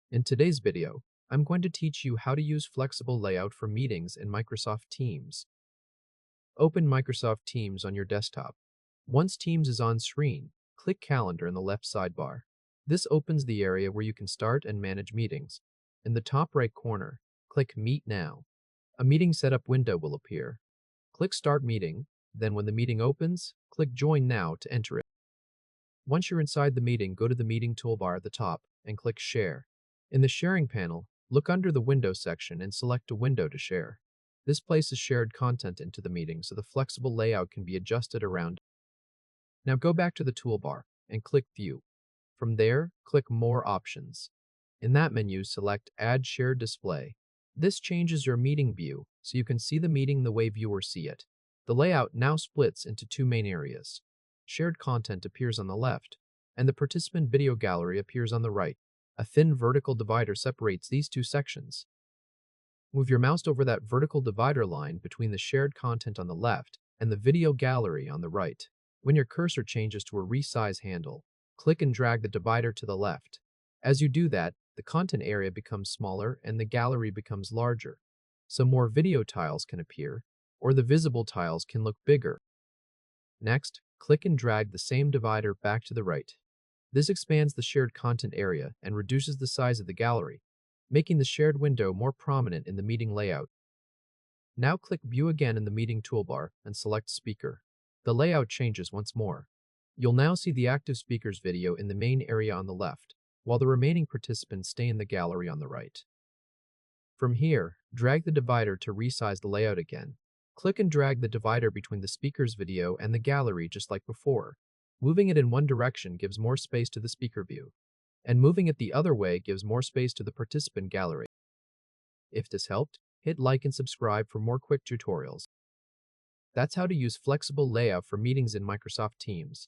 In today's video, I'm going to teach you how to use flexible layout for meetings in Microsoft Teams. Open Microsoft Teams on your desktop. Once Teams is on screen, click Calendar in the left sidebar. This opens the area where you can start and manage meetings. In the top right corner, click Meet Now. A meeting setup window will appear. Click Start Meeting, then when the meeting opens, click Join Now to enter it. Once you're inside the meeting, go to the meeting toolbar at the top and click Share. In the sharing panel, look under the Window section and select a window to share. This places shared content into the meeting so the flexible layout can be adjusted around. Now go back to the toolbar and click View. From there, click More Options. In that menu, select Add Shared Display. This changes your meeting view so you can see the meeting the way viewers see it. The layout now splits into two main areas. Shared content appears on the left, and the participant video gallery appears on the right. A thin vertical divider separates these two sections. Move your mouse over that vertical divider line between the shared content on the left and the video gallery on the right. When your cursor changes to a resize handle, click and drag the divider to the left. As you do that, the content area becomes smaller and the gallery becomes larger. So more video tiles can appear, or the visible tiles can look bigger. Next, click and drag the same divider back to the right. This expands the shared content area and reduces the size of the gallery, making the shared window more prominent in the meeting layout. Now click View again in the meeting toolbar and select Speaker. The layout changes once more. You'll now see the active speaker's video in the main area on the left, while the remaining participants stay in the gallery on the right. From here, drag the divider to resize the layout again. Click and drag the divider between the speaker's video and the gallery just like before. Moving it in one direction gives more space to the speaker view, and moving it the other way gives more space to the participant gallery. If this helped, hit like and subscribe for more quick tutorials. That's how to use flexible layout for meetings in Microsoft Teams.